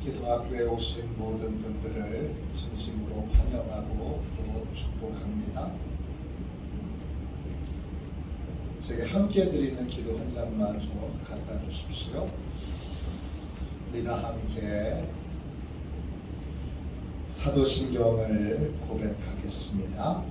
기도학교에 오신 모든 분들을 진심으로 환영하고 또 축복합니다. 제게 함께 드리는 기도 한 장만 좀 갖다 주십시오. 우리 다 함께 사도신경을 고백하겠습니다.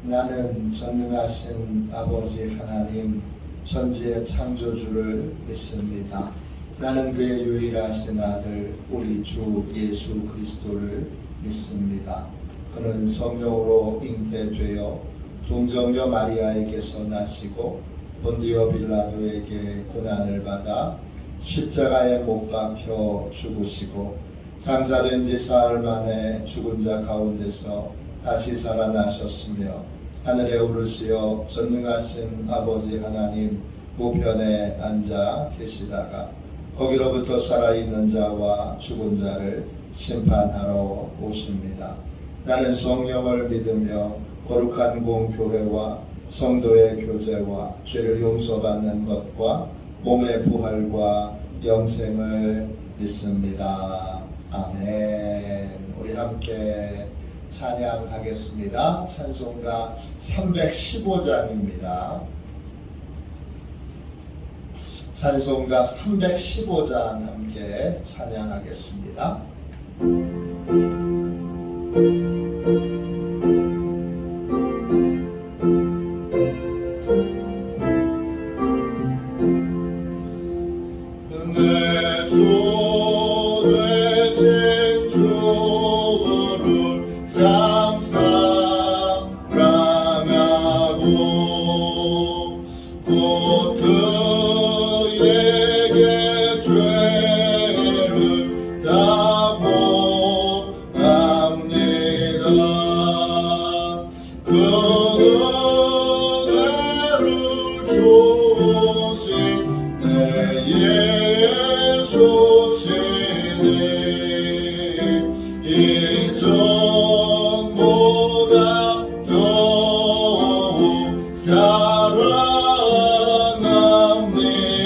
나는 전능하신 아버지 하나님 천지의 창조주를 믿습니다. 나는 그의 유일하신 아들 우리 주 예수 그리스도를 믿습니다. 그는 성령으로 잉태되어 동정녀 마리아에게서 나시고 본디오 빌라도에게 고난을 받아 십자가에 못 박혀 죽으시고 장사된 지 사흘 만에 죽은 자 가운데서 다시 살아나셨으며 하늘에 오르시어 전능하신 아버지 하나님 우편에 앉아 계시다가 거기로부터 살아있는 자와 죽은 자를 심판하러 오십니다. 나는 성령을 믿으며 거룩한 공교회와 성도의 교제와 죄를 용서받는 것과 몸의 부활과 영생을 믿습니다. 아멘. 우리 함께 찬양하겠습니다. 찬송가 315장입니다. 찬송가 315장 함께 찬양하겠습니다. 내 주 되신 주를 참 사랑하고 곧 그에게 죄를 다 보합니다. 그 은혜를 주신 내 예수시니 이전보다 더욱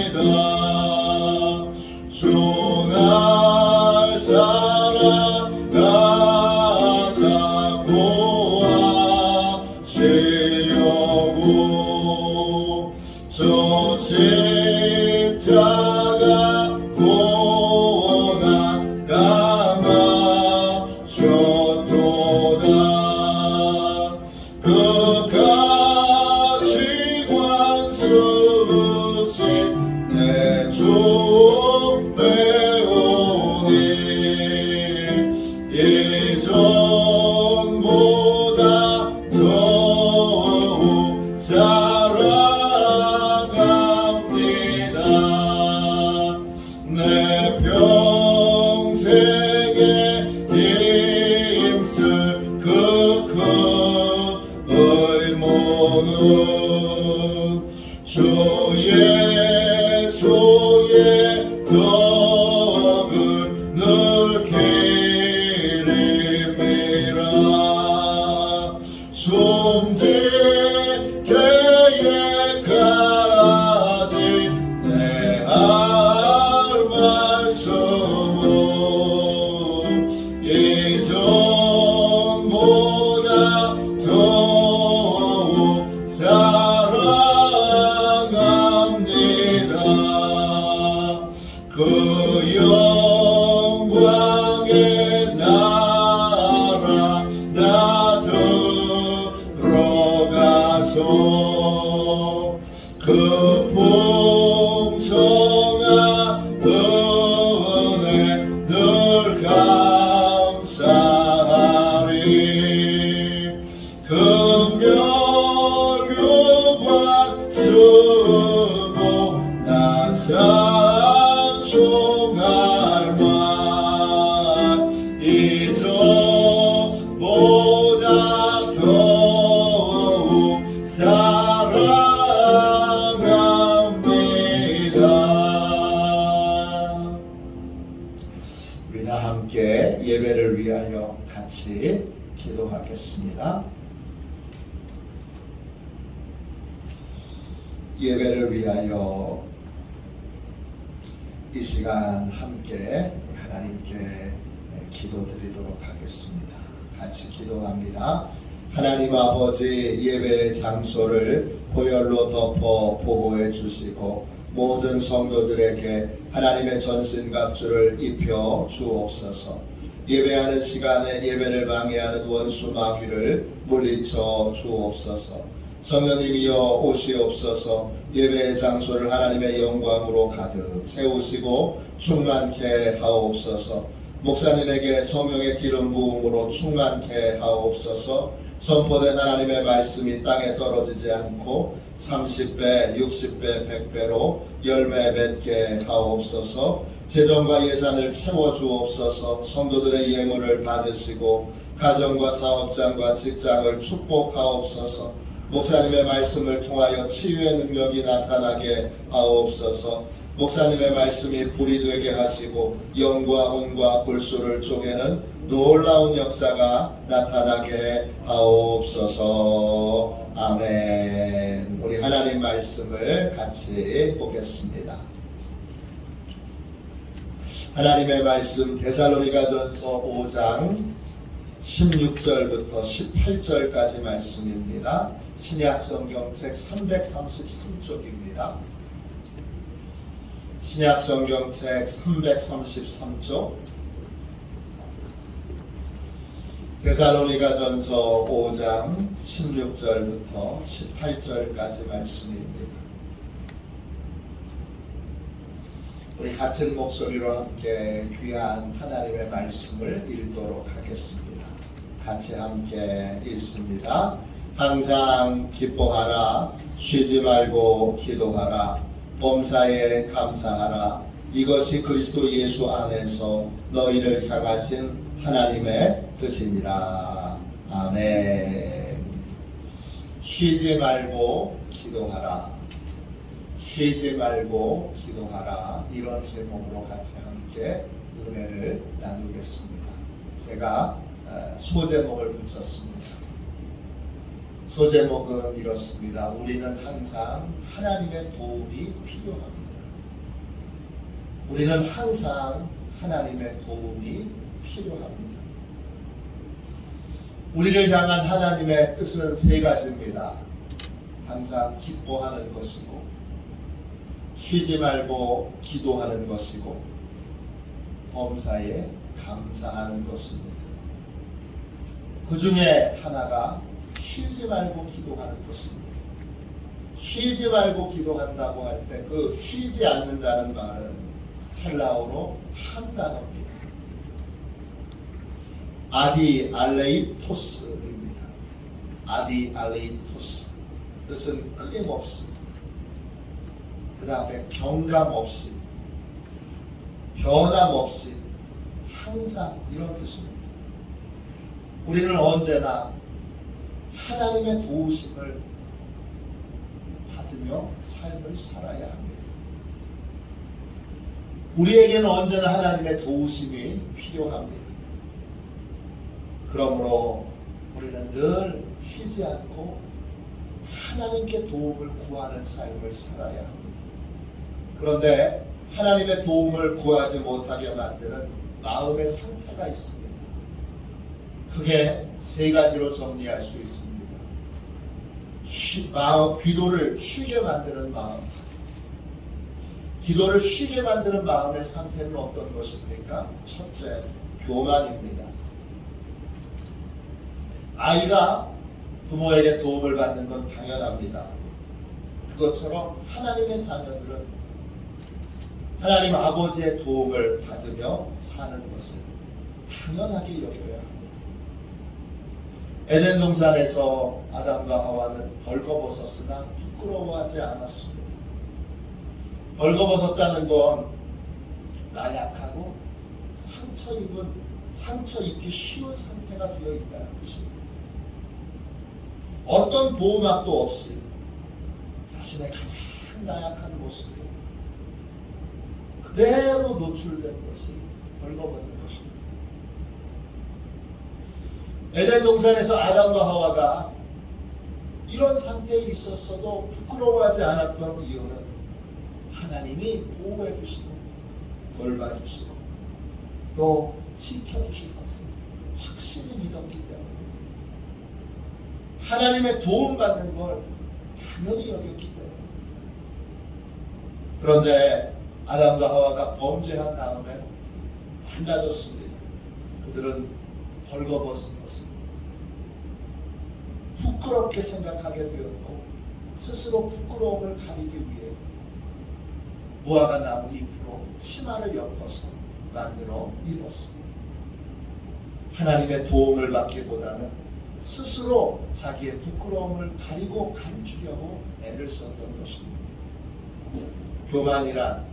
사랑합니다. 주 날 사랑하사 구하시려고 저 십자가 고난 당하셨도다. 끝까지 관쓰신 내 주 배우니 이전보다 더욱 사랑합니다. 내 평생에 힘쓸 그 큰 의무는 주 예수의 덕을 늘 기림이라. 숨질 때에까지 내 할 말씀은 이전보다 더욱 사랑합니다. 그 영광의 나라 나 들어가서 그 풍성한 은혜 늘 감사하리. 금멸류관 쓰고 나 찬송할 만 이전보다 더욱 사랑합니다. 우리 다 함께 예배를 위하여 같이 기도하겠습니다. 예배를 위하여 이 시간 함께 하나님께 기도드리도록 하겠습니다. 같이 기도합니다. 하나님 아버지, 예배의 장소를 보혈로 덮어 보호해 주시고 모든 성도들에게 하나님의 전신갑주를 입혀 주옵소서. 예배하는 시간에 예배를 방해하는 원수 마귀를 물리쳐 주옵소서. 성령님이여 오시옵소서. 예배의 장소를 하나님의 영광으로 가득 채우시고 충만케 하옵소서. 목사님에게 성령의 기름 부음으로 충만케 하옵소서. 선포된 하나님의 말씀이 땅에 떨어지지 않고 30배, 60배, 100배로 열매 맺게 하옵소서. 재정과 예산을 채워주옵소서. 성도들의 예물을 받으시고 가정과 사업장과 직장을 축복하옵소서. 목사님의 말씀을 통하여 치유의 능력이 나타나게 하옵소서. 목사님의 말씀이 불이 되게 하시고 영과 혼과 불수를 쪼개는 놀라운 역사가 나타나게 하옵소서. 아멘. 우리 하나님 말씀을 같이 보겠습니다. 하나님의 말씀 데살로니가전서 5장 16절부터 18절까지 말씀입니다. 신약성경책 333쪽입니다. 신약성경책 333쪽 데살로니가전서 5장 16절부터 18절까지 말씀입니다. 우리 같은 목소리로 함께 귀한 하나님의 말씀을 읽도록 하겠습니다. 같이 함께 읽습니다. 항상 기뻐하라. 쉬지 말고 기도하라. 범사에 감사하라. 이것이 그리스도 예수 안에서 너희를 향하신 하나님의 뜻이니라. 아멘. 쉬지 말고 기도하라. 쉬지 말고 기도하라. 이런 제목으로 같이 함께 은혜를 나누겠습니다. 제가 소제목을 붙였습니다. 소제목은 이렇습니다. 우리는 항상 하나님의 도움이 필요합니다. 우리는 항상 하나님의 도움이 필요합니다. 우리를 향한 하나님의 뜻은 세 가지입니다. 항상 기뻐하는 것이고, 쉬지 말고 기도하는 것이고, 범사에 감사하는 것입니다. 그 중에 하나가 쉬지 말고 기도하는 것입니다. 쉬지 말고 기도한다고 할 때 그 쉬지 않는다는 말은 헬라어로 한 단어입니다. 아디알레이토스입니다. 아디알레이토스. 뜻은 끊임없이, 그 다음에 경감없이, 변함없이, 항상, 이런 뜻입니다. 우리는 언제나 하나님의 도우심을 받으며 삶을 살아야 합니다. 우리에게는 언제나 하나님의 도우심이 필요합니다. 그러므로 우리는 늘 쉬지 않고 하나님께 도움을 구하는 삶을 살아야 합니다. 그런데 하나님의 도움을 구하지 못하게 만드는 마음의 상태가 있습니다. 크게 세 가지로 정리할 수 있습니다. 기도를 쉬게 만드는 마음. 기도를 쉬게 만드는 마음의 상태는 어떤 것입니까? 첫째, 교만입니다. 아이가 부모에게 도움을 받는 건 당연합니다. 그것처럼 하나님의 자녀들은 하나님 아버지의 도움을 받으며 사는 것을 당연하게 여겨야 합니다. 에덴 동산에서 아담과 하와는 벌거벗었으나 부끄러워하지 않았습니다. 벌거벗었다는 건 나약하고 상처 입기 쉬운 상태가 되어 있다는 뜻입니다. 어떤 보호막도 없이 자신의 가장 나약한 모습으로 그대로 노출된 것이 벌거벗는 것입니다. 에덴 동산에서 아담과 하와가 이런 상태에 있었어도 부끄러워하지 않았던 이유는 하나님이 보호해 주시고 돌봐주시고 또 지켜주실 것을 확실히 믿었기 때문입니다. 하나님의 도움받는 걸 당연히 여겼기 때문입니다. 그런데 아담과 하와가 범죄한 다음에 달라졌습니다. 그들은 벌거벗은 것을 부끄럽게 생각하게 되었고 스스로 부끄러움을 가리기 위해 무화과 나무 잎으로 치마를 엮어서 만들어 입었습니다. 하나님의 도움을 받기보다는 스스로 자기의 부끄러움을 가리고 감추려고 애를 썼던 것입니다. 교만이란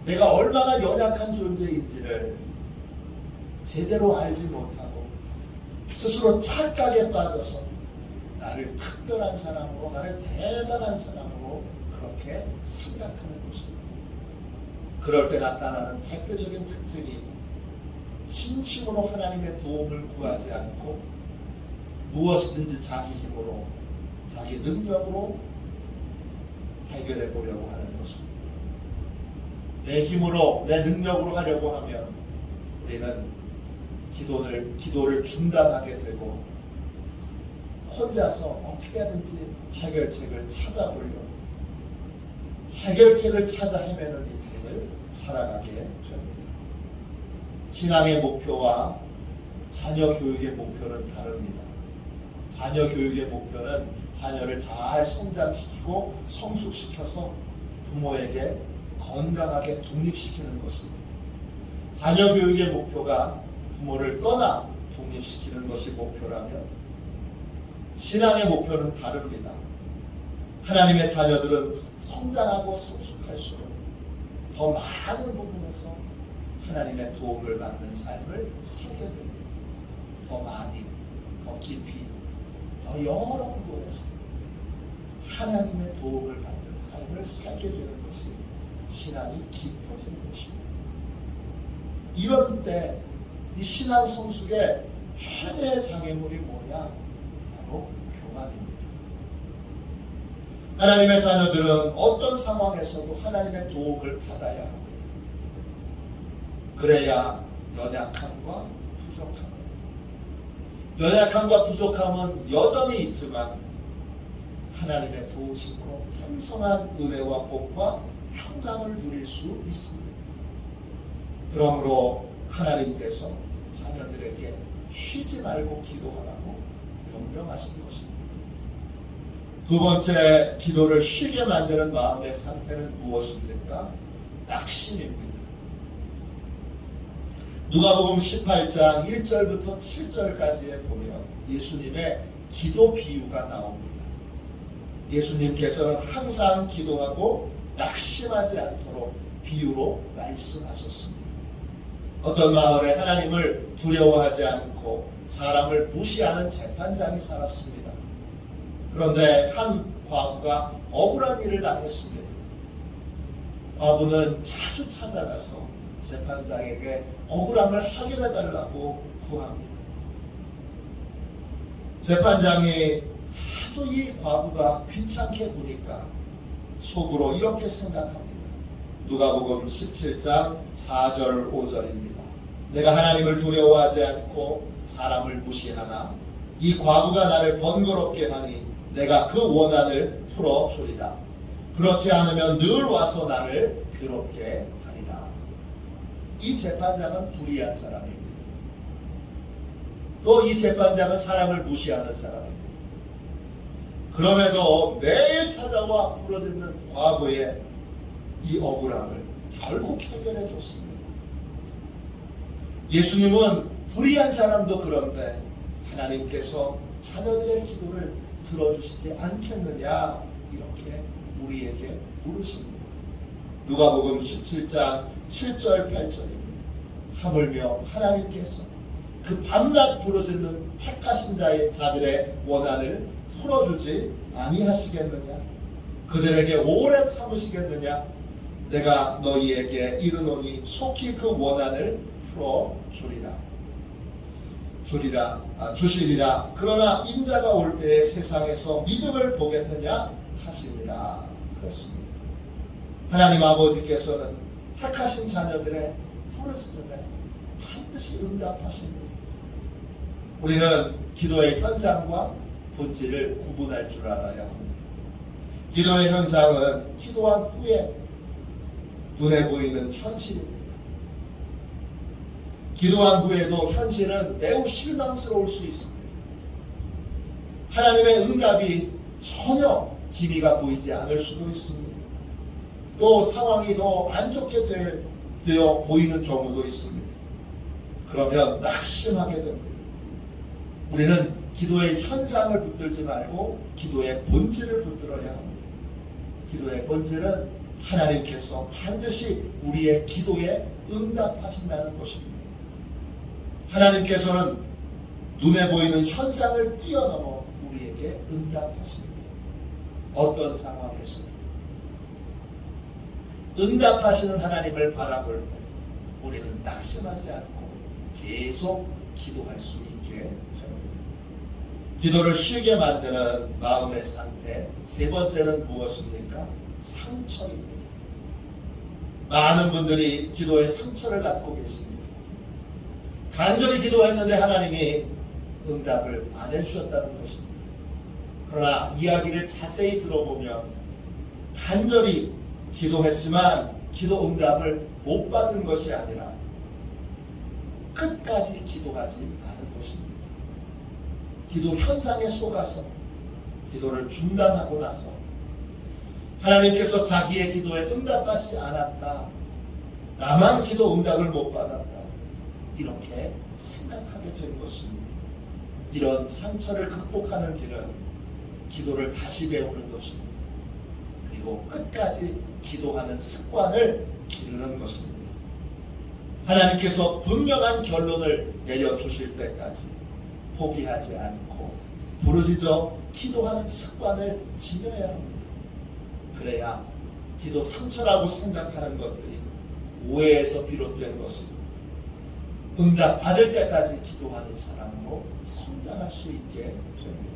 내가 얼마나 연약한 존재인지를 제대로 알지 못하고 스스로 착각에 빠져서 나를 특별한 사람으로, 나를 대단한 사람으로 그렇게 생각하는 것입니다. 그럴 때 나타나는 대표적인 특징이 진심으로 하나님의 도움을 구하지 않고 무엇이든지 자기 힘으로, 자기 능력으로 해결해 보려고 하는 것입니다. 내 힘으로, 내 능력으로 하려고 하면 우리는 기도를 중단하게 되고 혼자서 어떻게 하든지 해결책을 찾아보려고 해결책을 찾아 헤매는 인생을 살아가게 됩니다. 신앙의 목표와 자녀 교육의 목표는 다릅니다. 자녀 교육의 목표는 자녀를 잘 성장시키고 성숙시켜서 부모에게 건강하게 독립시키는 것입니다. 자녀 교육의 목표가 부모를 떠나 독립시키는 것이 목표라면 신앙의 목표는 다릅니다. 하나님의 자녀들은 성장하고 성숙할수록 더 많은 부분에서 하나님의 도움을 받는 삶을 살게 됩니다. 더 많이, 더 깊이, 더 여러 부분에서 하나님의 도움을 받는 삶을 살게 되는 것이 신앙이 깊어지는 것입니다. 이런 때 이 신앙 성숙의 최대의 장애물이 뭐냐? 바로 교만입니다. 하나님의 자녀들은 어떤 상황에서도 하나님의 도움을 받아야 합니다. 그래야 연약함과 부족함은 여전히 있지만 하나님의 도우심으로 풍성한 은혜와 복과 평강을 누릴 수 있습니다. 그러므로 하나님께서 자녀들에게 쉬지 말고 기도하라고 명령하신 것입니다. 두 번째, 기도를 쉬게 만드는 마음의 상태는 무엇입니까? 낙심입니다. 누가복음 18장 1절부터 7절까지에 보면 예수님의 기도 비유가 나옵니다. 예수님께서는 항상 기도하고 낙심하지 않도록 비유로 말씀하셨습니다. 어떤 마을에 하나님을 두려워하지 않고 사람을 무시하는 재판장이 살았습니다. 그런데 한 과부가 억울한 일을 당했습니다. 과부는 자주 찾아가서 재판장에게 억울함을 확인해달라고 구합니다. 재판장이 하도 이 과부가 귀찮게 보니까 속으로 이렇게 생각합니다. 누가복음 17장 4절 5절입니다. 내가 하나님을 두려워하지 않고 사람을 무시하나 이 과부가 나를 번거롭게 하니 내가 그 원한을 풀어주리라. 그렇지 않으면 늘 와서 나를 괴롭게 하리라. 이 재판장은 불의한 사람입니다. 또 이 재판장은 사람을 무시하는 사람입니다. 그럼에도 매일 찾아와 부러지는 과부의 이 억울함을 결국 해결해 줬습니다. 예수님은 불의한 사람도 그런데 하나님께서 자녀들의 기도를 들어주시지 않겠느냐 이렇게 우리에게 물으십니다. 누가복음 17장 7절 8절입니다. 하물며 하나님께서 그 밤낮 부르짖는 택하신 자들의 원한을 풀어주지 아니하시겠느냐? 그들에게 오래 참으시겠느냐? 내가 너희에게 이르노니 속히 그 원한을 주시리라. 그러나 인자가 올 때에 세상에서 믿음을 보겠느냐 하시니라. 그랬습니다. 하나님 아버지께서는 택하신 자녀들의 부르짖음에 반드시 응답하십니다. 우리는 기도의 현상과 본질을 구분할 줄 알아야 합니다. 기도의 현상은 기도한 후에 눈에 보이는 현실입니다. 기도한 후에도 현실은 매우 실망스러울 수 있습니다. 하나님의 응답이 전혀 기미가 보이지 않을 수도 있습니다. 또 상황이 더 안 좋게 되어 보이는 경우도 있습니다. 그러면 낙심하게 됩니다. 우리는 기도의 현상을 붙들지 말고 기도의 본질을 붙들어야 합니다. 기도의 본질은 하나님께서 반드시 우리의 기도에 응답하신다는 것입니다. 하나님께서는 눈에 보이는 현상을 뛰어넘어 우리에게 응답하십니다. 어떤 상황에서도 응답하시는 하나님을 바라볼 때 우리는 낙심하지 않고 계속 기도할 수 있게 됩니다. 기도를 쉬게 만드는 마음의 상태, 세 번째는 무엇입니까? 상처입니다. 많은 분들이 기도에 상처를 갖고 계십니다. 간절히 기도했는데 하나님이 응답을 안 해주셨다는 것입니다. 그러나 이야기를 자세히 들어보면 간절히 기도했지만 기도 응답을 못 받은 것이 아니라 끝까지 기도하지 않은 것입니다. 기도 현상에 속아서 기도를 중단하고 나서 하나님께서 자기의 기도에 응답하지 않았다. 나만 기도 응답을 못 받았다. 이렇게 생각하게 된 것입니다. 이런 상처를 극복하는 길은 기도를 다시 배우는 것입니다. 그리고 끝까지 기도하는 습관을 기르는 것입니다. 하나님께서 분명한 결론을 내려주실 때까지 포기하지 않고 부르짖어 기도하는 습관을 지녀야 합니다. 그래야 기도 상처라고 생각하는 것들이 오해에서 비롯된 것이고 응답 받을 때까지 기도하는 사람으로 성장할 수 있게 됩니다.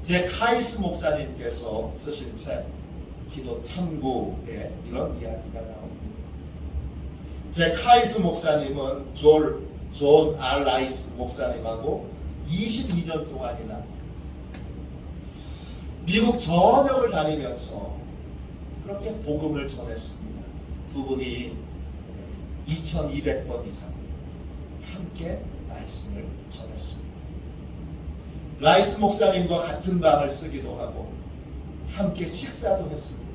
제 카이스 목사님께서 쓰신 책 기도 탐구에 이런 이야기가 나옵니다. 제 카이스 목사님은 존 알 라이스 목사님하고 22년 동안이나 미국 전역을 다니면서 그렇게 복음을 전했습니다. 두 분이 2200번 이상 함께 말씀을 전했습니다. 라이스 목사님과 같은 방을 쓰기도 하고 함께 식사도 했습니다.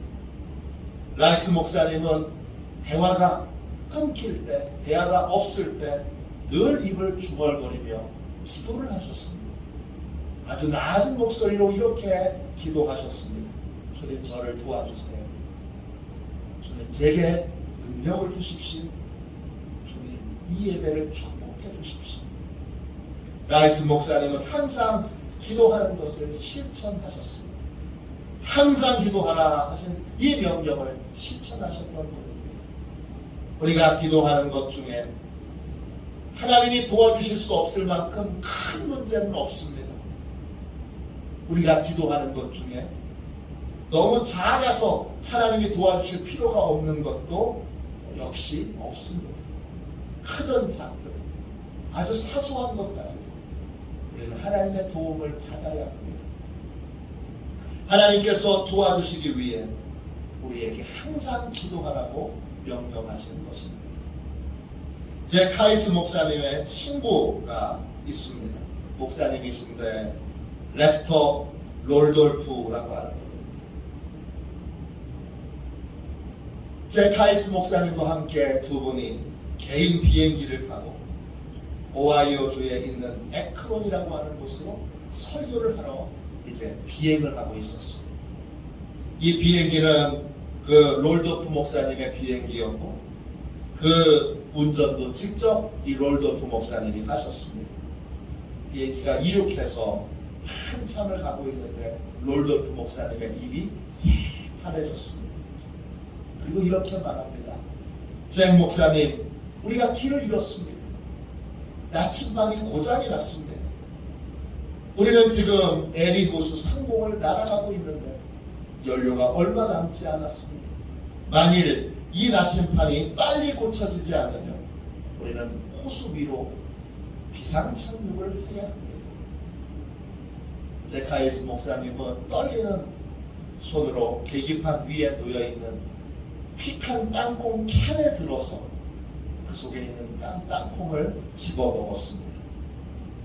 라이스 목사님은 대화가 끊길 때, 대화가 없을 때 늘 입을 중얼거리며 기도를 하셨습니다. 아주 낮은 목소리로 이렇게 기도하셨습니다. 주님 저를 도와주세요. 주님 제게 능력을 주십시오. 주님 이 예배를 축복해 주십시오. 라이스 목사님은 항상 기도하는 것을 실천하셨습니다. 항상 기도하라 하신 이 명령을 실천하셨던 분입니다. 우리가 기도하는 것 중에 하나님이 도와주실 수 없을 만큼 큰 문제는 없습니다. 우리가 기도하는 것 중에 너무 작아서 하나님이 도와주실 필요가 없는 것도 역시 없습니다. 크든 작든 아주 사소한 것까지도 우리는 하나님의 도움을 받아야 합니다. 하나님께서 도와주시기 위해 우리에게 항상 기도하라고 명령하시는 것입니다. 제 카이스 목사님의 친구가 있습니다. 목사님이신데 레스터 롤돌프라고 하는 분입니다. 제 카이스 목사님과 함께 두 분이 개인 비행기를 타고 오하이오주에 있는 에크론이라고 하는 곳으로 설교를 하러 이제 비행을 하고 있었습니다. 이 비행기는 그 롤도프 목사님의 비행기였고 그 운전도 직접 이 롤도프 목사님이 하셨습니다. 비행기가 이륙해서 한참을 가고 있는데 롤도프 목사님의 입이 새파래졌습니다. 그리고 이렇게 말합니다. 잭 목사님, 우리가 길을 잃었습니다. 나침반이 고장이 났습니다. 우리는 지금 에리 호수 상공을 날아가고 있는데 연료가 얼마 남지 않았습니다. 만일 이 나침판이 빨리 고쳐지지 않으면 우리는 호수 위로 비상착륙을 해야 합니다. 제카이스 목사님은 떨리는 손으로 계기판 위에 놓여있는 피칸 땅콩 캔을 들어서 그 속에 있는 땅콩을 집어먹었습니다.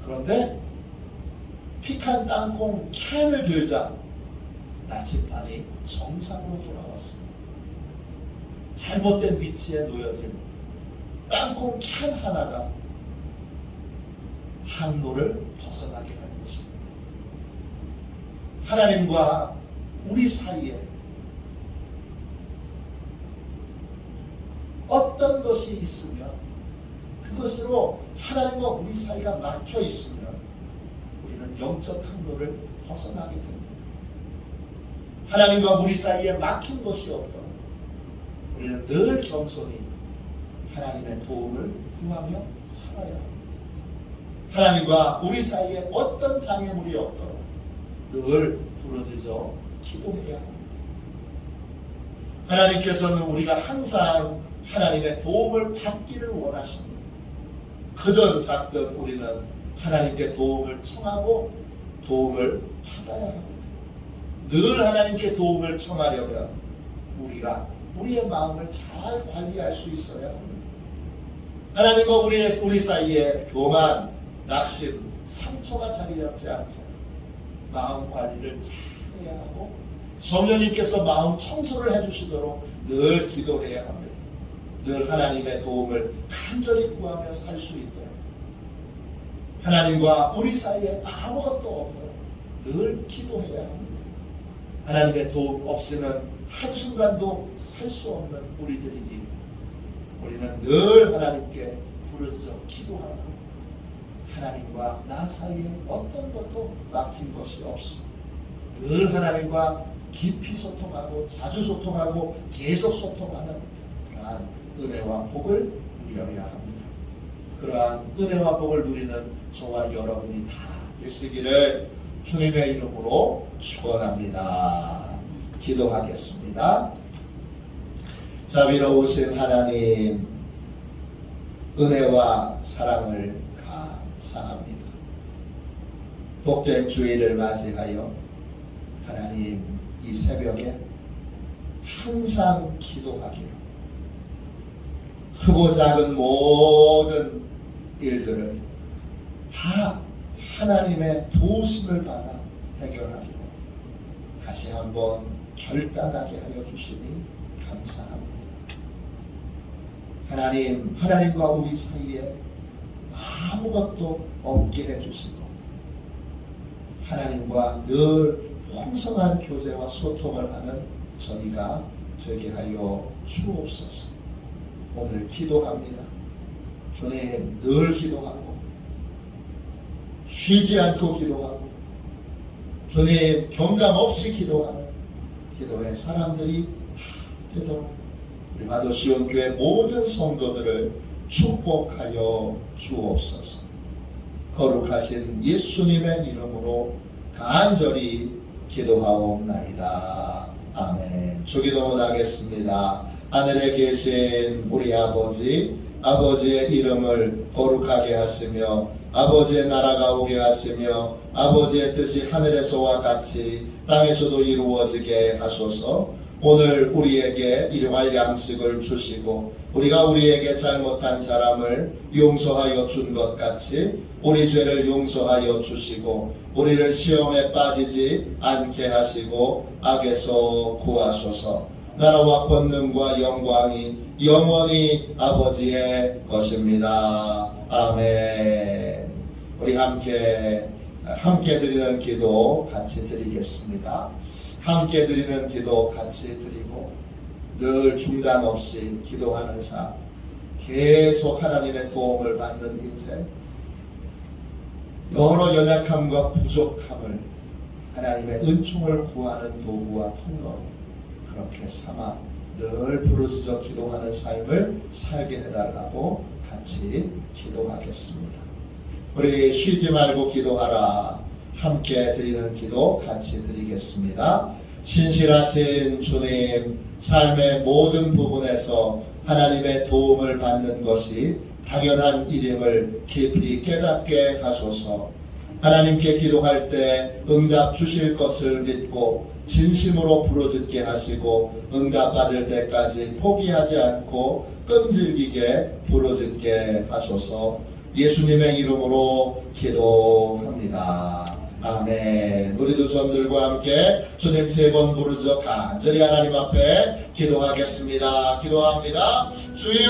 그런데 피칸 땅콩 캔을 들자 나침판이 정상으로 돌아왔습니다. 잘못된 위치에 놓여진 땅콩 캔 하나가 항로를 벗어나게 한 것입니다. 하나님과 우리 사이에 어떤 것이 있으면 그것으로 하나님과 우리 사이가 막혀 있으면 우리는 영적 항로를 벗어나게 됩니다. 하나님과 우리 사이에 막힌 것이 없도록 우리는 늘 겸손히 하나님의 도움을 구하며 살아야 합니다. 하나님과 우리 사이에 어떤 장애물이 없도록 늘 부르짖어 기도해야 합니다. 하나님께서는 우리가 항상 하나님의 도움을 받기를 원하십니다. 크든 작든 우리는 하나님께 도움을 청하고 도움을 받아야 합니다. 늘 하나님께 도움을 청하려면 우리가 우리의 마음을 잘 관리할 수 있어야 합니다. 하나님과 우리 사이에 교만, 낙심, 상처가 자리 잡지 않도록 마음 관리를 잘 해야 하고 성령님께서 마음 청소를 해주시도록 늘 기도해야 합니다. 늘 하나님의 도움을 간절히 구하며 살 수 있도록 하나님과 우리 사이에 아무것도 없도록 늘 기도해야 합니다. 하나님의 도움 없이는 한순간도 살 수 없는 우리들이니 우리는 늘 하나님께 부르짖어 기도하고 하나님과 나 사이에 어떤 것도 막힌 것이 없이 늘 하나님과 깊이 소통하고 자주 소통하고 계속 소통하는 그러한 은혜와 복을 누려야 합니다. 그러한 은혜와 복을 누리는 저와 여러분이 다 되시기를 주님의 이름으로 축원합니다. 기도하겠습니다. 자비로우신 하나님, 은혜와 사랑을 감사합니다. 복된 주일을 맞이하여 하나님 이 새벽에 항상 기도하기로 크고 작은 모든 일들을 다 하나님의 도우심을 받아 해결하기로 다시 한번 결단하게 하여 주시니 감사합니다. 하나님과 우리 사이에 아무것도 없게 해주시고 하나님과 늘 풍성한 교제와 소통을 하는 저희가 되게 하여 주옵소서. 오늘 기도합니다. 주님, 늘 기도하고 쉬지 않고 기도하고 주님 경감 없이 기도하는 기도의 사람들이 되도록 우리 마도시온교회 모든 성도들을 축복하여 주옵소서. 거룩하신 예수님의 이름으로 간절히 기도하옵나이다. 아멘. 주기도문 하겠습니다. 하늘에 계신 우리 아버지의 이름을 거룩하게 하시며 아버지의 나라가 오게 하시며 아버지의 뜻이 하늘에서와 같이 땅에서도 이루어지게 하소서. 오늘 우리에게 일용할 양식을 주시고 우리가 우리에게 잘못한 사람을 용서하여 준 것 같이 우리 죄를 용서하여 주시고 우리를 시험에 빠지지 않게 하시고 악에서 구하소서. 나라와 권능과 영광이 영원히 아버지의 것입니다. 아멘. 우리 함께 드리는 기도 같이 드리겠습니다. 함께 드리는 기도 같이 드리고 늘 중단 없이 기도하는 삶, 계속 하나님의 도움을 받는 인생, 여러 연약함과 부족함을 하나님의 은총을 구하는 도구와 통로로 그렇게 삼아 늘 부르짖어 기도하는 삶을 살게 해달라고 같이 기도하겠습니다. 우리 쉬지 말고 기도하라. 함께 드리는 기도 같이 드리겠습니다. 신실하신 주님, 삶의 모든 부분에서 하나님의 도움을 받는 것이 당연한 일임을 깊이 깨닫게 하소서. 하나님께 기도할 때 응답 주실 것을 믿고 진심으로 부르짖게 하시고 응답받을 때까지 포기하지 않고 끈질기게 부르짖게 하소서. 예수님의 이름으로 기도합니다. 아멘. 우리 두 손들과 함께 주님 3번 부르짖어 간절히 하나님 앞에 기도하겠습니다. 기도합니다. 주여